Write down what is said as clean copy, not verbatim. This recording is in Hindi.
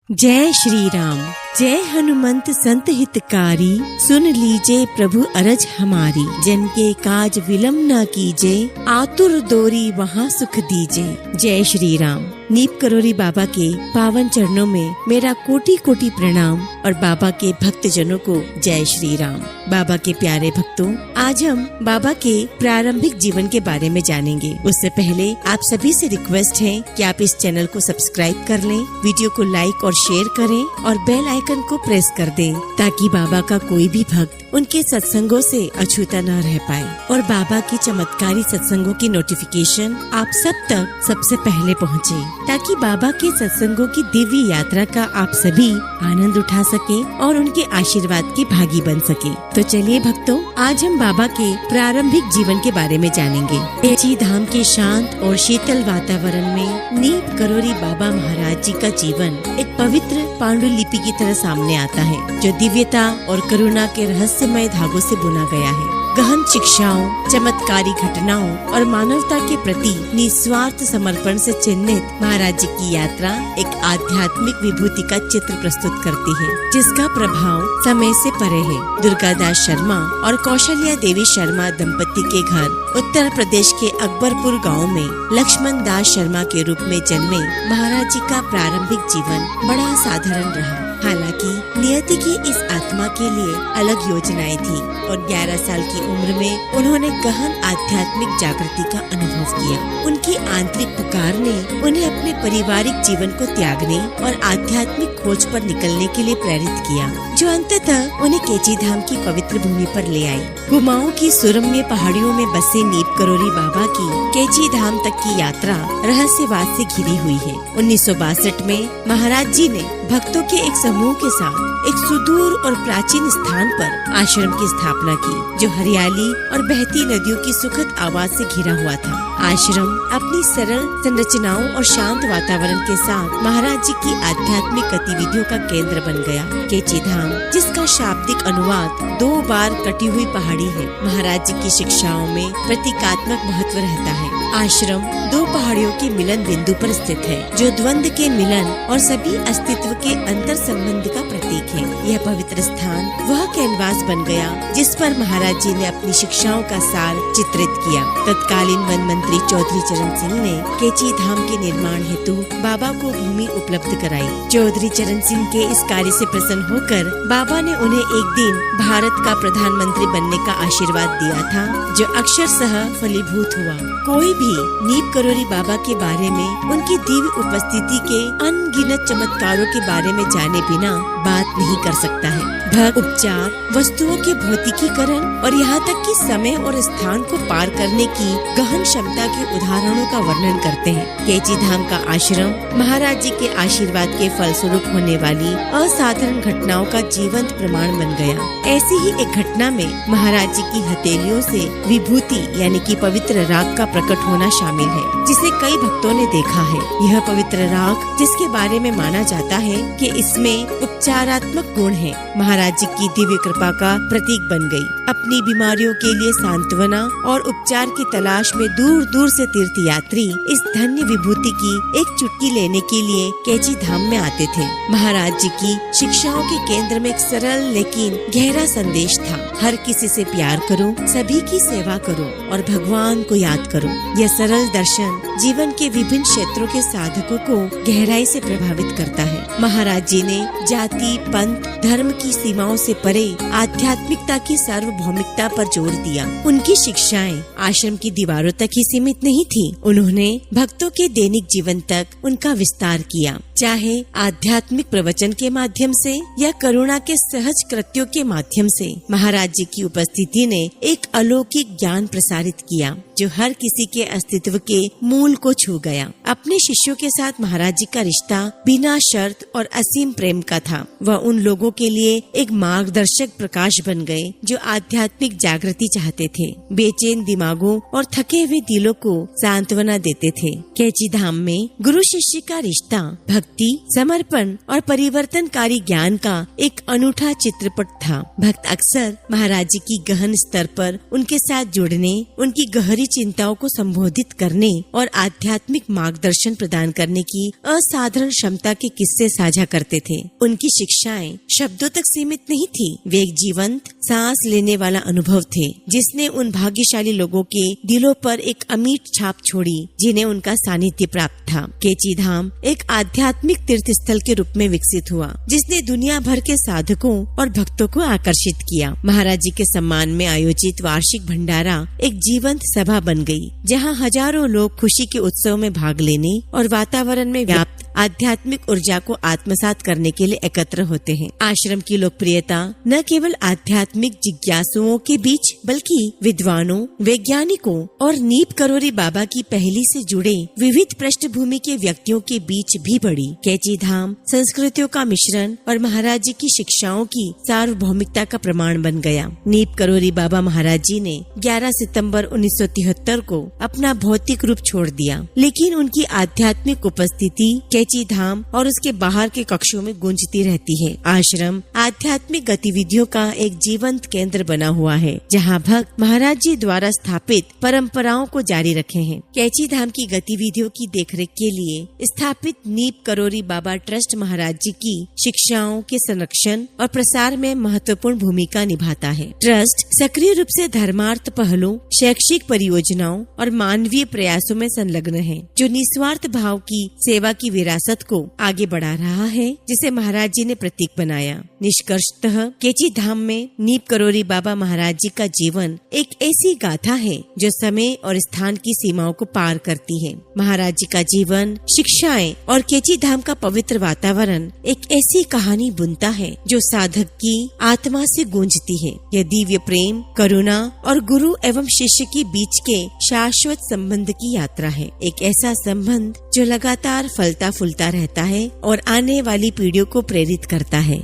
जय श्री राम। जय हनुमंत संत हितकारी, सुन लीजिए प्रभु अरज हमारी। जन के काज विलम्ब न कीजे, आतुर दोरी वहाँ सुख दीजे। जय श्री राम। नीप करोरी बाबा के पावन चरणों में मेरा कोटि कोटि प्रणाम और बाबा के भक्त जनों को जय श्री राम। बाबा के प्यारे भक्तों, आज हम बाबा के प्रारंभिक जीवन के बारे में जानेंगे। उससे पहले आप सभी से रिक्वेस्ट है कि आप इस चैनल को सब्सक्राइब कर लें, वीडियो को लाइक और शेयर करें और बेल आइकन को प्रेस कर दें, ताकि बाबा का कोई भी भक्त उनके सत्संगों से अछूता न रह पाए और बाबा की चमत्कारी सत्संगों की नोटिफिकेशन आप सब तक सबसे पहले पहुँचे, ताकि बाबा के सत्संगों की दिव्य यात्रा का आप सभी आनंद उठा सके और उनके आशीर्वाद के भागी बन सके। तो चलिए भक्तों, आज हम बाबा के प्रारंभिक जीवन के बारे में जानेंगे। कैची धाम के शांत और शीतल वातावरण में नीप करोरी बाबा महाराज जी का जीवन एक पवित्र पांडुलिपि की तरह सामने आता है, जो दिव्यता और करुणा के रहस्यमय धागों से बुना गया है। गहन शिक्षाओं, चमत्कारी घटनाओं और मानवता के प्रति निस्वार्थ समर्पण से चिन्हित महाराज जी की यात्रा एक आध्यात्मिक विभूति का चित्र प्रस्तुत करती है, जिसका प्रभाव समय से परे है। दुर्गादास शर्मा और कौशल्या देवी शर्मा दंपति के घर उत्तर प्रदेश के अकबरपुर गांव में लक्ष्मण दास शर्मा के रूप में जन्मे महाराज जी का प्रारंभिक जीवन बड़ा साधारण रहा। हालांकि नियति की इस आत्मा के लिए अलग योजनाएं थी और 11 साल की उम्र में उन्होंने गहन आध्यात्मिक जागृति का अनुभव किया। उनकी आंतरिक पुकार ने उन्हें अपने पारिवारिक जीवन को त्यागने और आध्यात्मिक खोज पर निकलने के लिए प्रेरित किया, जो अंततः उन्हें कैची धाम की पवित्र भूमि पर ले आई। कुमाऊं की सुरम्य पहाड़ियों में बसे नीप करोरी बाबा की कैची धाम तक की यात्रा रहस्यवाद से घिरी हुई है। 1962 में महाराज जी ने भक्तों के एक समूह के साथ एक सुदूर और प्राचीन स्थान पर आश्रम की स्थापना की, जो हरियाली और बहती नदियों की सुखद आवाज से घिरा हुआ था। आश्रम अपनी सरल संरचनाओं और शांत वातावरण के साथ महाराज जी की आध्यात्मिक गतिविधियों का केंद्र बन गया। कैची धाम, जिसका शाब्दिक अनुवाद 2 बार कटी हुई पहाड़ी है, महाराज जी की शिक्षाओं में प्रतीकात्मक महत्व रहता है। आश्रम 2 पहाड़ियों के मिलन बिंदु पर स्थित है, जो द्वंद्व के मिलन और सभी अस्तित्व के अंतर संबंध का प्रतीक है। यह पवित्र स्थान वह कैनवास बन गया जिस पर महाराज जी ने अपनी शिक्षाओं का सार चित्रित किया। तत्कालीन वन मंत्री चौधरी चरण सिंह ने कैची धाम के निर्माण हेतु बाबा को भूमि उपलब्ध कराई। चौधरी चरण सिंह के इस कार्य से प्रसन्न होकर बाबा ने उन्हें एक दिन भारत का प्रधानमंत्री बनने का आशीर्वाद दिया था, जो अक्षरशः फलीभूत हुआ। कोई भी नीप करोरी बाबा के बारे में, उनकी दिव्य उपस्थिति के अनगिनत चमत्कारों के बारे में जाने बिना बात नहीं कर सकता है। भक्त उपचार, वस्तुओं के भौतिकीकरण और यहाँ तक कि समय और स्थान को पार करने की गहन क्षमता के उदाहरणों का वर्णन करते हैं। कैची धाम का आश्रम महाराज जी के आशीर्वाद के फलस्वरूप होने वाली असाधारण घटनाओं का जीवंत प्रमाण बन गया। ऐसी ही एक घटना में महाराज जी की हथेलियों से विभूति यानी कि पवित्र राग का प्रकट होना शामिल है, जिसे कई भक्तों ने देखा है। यह पवित्र राग, जिसके बारे में माना जाता है कि इसमें उपचारात्मक गुण है, महाराज जी की दिव्य कृपा का प्रतीक बन गई। अपनी बीमारियों के लिए सांत्वना और उपचार की तलाश में दूर दूर से तीर्थ यात्री इस धन्य विभूति की एक चुटकी लेने के लिए कैची धाम में आते थे। महाराज जी की शिक्षाओं के केंद्र में एक सरल लेकिन गहरा संदेश था। हर किसी से प्यार करो, सभी की सेवा करो और भगवान को याद करो। यह सरल दर्शन जीवन के विभिन्न क्षेत्रों के साधकों को गहराई से प्रभावित करता है। महाराज जी ने जाति, पंथ, धर्म की सीमाओं से परे आध्यात्मिकता की सार्वभौमिकता पर जोर दिया। उनकी शिक्षाएं आश्रम की दीवारों तक ही सीमित नहीं थी, उन्होंने भक्तों के दैनिक जीवन तक उनका विस्तार किया, चाहे आध्यात्मिक प्रवचन के माध्यम से या करुणा के सहज कृत्यों के माध्यम से। महाराज जी की उपस्थिति ने एक अलौकिक ज्ञान प्रसारित किया, जो हर किसी के अस्तित्व के मूल को छू गया। अपने शिष्यों के साथ महाराज जी का रिश्ता बिना शर्त और असीम प्रेम का था। वह उन लोगों के लिए एक मार्गदर्शक प्रकाश बन गए जो आध्यात्मिक जागृति चाहते थे। बेचैन दिमागों और थके हुए दिलों को सांत्वना देते थे। कैची धाम में गुरु शिष्य का रिश्ता भक्ति, समर्पण और परिवर्तनकारी ज्ञान का एक अनूठा चित्रपट था। भक्त अक्सर महाराज जी की गहन स्तर पर उनके साथ जुड़ने, उनकी गहरी चिंताओं को संबोधित करने और आध्यात्मिक मार्गदर्शन प्रदान करने की असाधारण क्षमता के किस्से साझा करते थे। उनकी शिक्षाएं शब्दों तक सीमित नहीं थी, वे एक जीवंत सांस लेने वाला अनुभव थे जिसने उन भाग्यशाली लोगों के दिलों पर एक अमिट छाप छोड़ी जिन्हें उनका सानिध्य प्राप्त था। केची धाम एक आध्यात्मिक तीर्थ स्थल के रूप में विकसित हुआ जिसने दुनिया भर के साधकों और भक्तों को आकर्षित किया। महाराज जी के सम्मान में आयोजित वार्षिक भंडारा एक जीवंत सभा बन गई, जहां हजारों लोग खुशी के उत्सव में भाग लेने और वातावरण में व्याप्त आध्यात्मिक ऊर्जा को आत्मसात करने के लिए एकत्र होते हैं। आश्रम की लोकप्रियता न केवल आध्यात्मिक जिज्ञासुओं के बीच बल्कि विद्वानों, वैज्ञानिकों और नीप करोरी बाबा की पहली से जुड़े विविध पृष्ठभूमि के व्यक्तियों के बीच भी बढ़ी। केची धाम संस्कृतियों का मिश्रण और महाराज जी की शिक्षाओं की सार्वभौमिकता का प्रमाण बन गया। नीप करोरी बाबा महाराज जी ने 11 सितंबर 1973 को अपना भौतिक रूप छोड़ दिया, लेकिन उनकी आध्यात्मिक उपस्थिति केची धाम और उसके बाहर के कक्षों में गूंजती रहती है। आश्रम आध्यात्मिक गतिविधियों का एक जीवंत केंद्र बना हुआ है, जहां भक्त महाराज जी द्वारा स्थापित परंपराओं को जारी रखे हैं। केची धाम की गतिविधियों की देखरेख के लिए स्थापित नीप करोरी बाबा ट्रस्ट महाराज जी की शिक्षाओं के संरक्षण और प्रसार में महत्वपूर्ण भूमिका निभाता है। ट्रस्ट सक्रिय रूप से धर्मार्थ पहलों, शैक्षिक परियोजनाओं और मानवीय प्रयासों में संलग्न है, जो निस्वार्थ भाव की सेवा की विरासत को आगे बढ़ा रहा है, जिसे महाराज जी ने प्रतीक बनाया। निष्कर्षतः केची धाम में नीप करोरी बाबा महाराज जी का जीवन एक ऐसी गाथा है जो समय और स्थान की सीमाओं को पार करती है। महाराज जी का जीवन, शिक्षाएं और केची धाम का पवित्र वातावरण एक ऐसी कहानी बुनता है जो साधक की आत्मा से गूंजती है। यह दिव्य प्रेम, करुणा और गुरु एवं शिष्य के बीच के शाश्वत संबंध की यात्रा है। एक ऐसा संबंध जो लगातार फलता फूलता रहता है और आने वाली पीढ़ियों को प्रेरित करता है।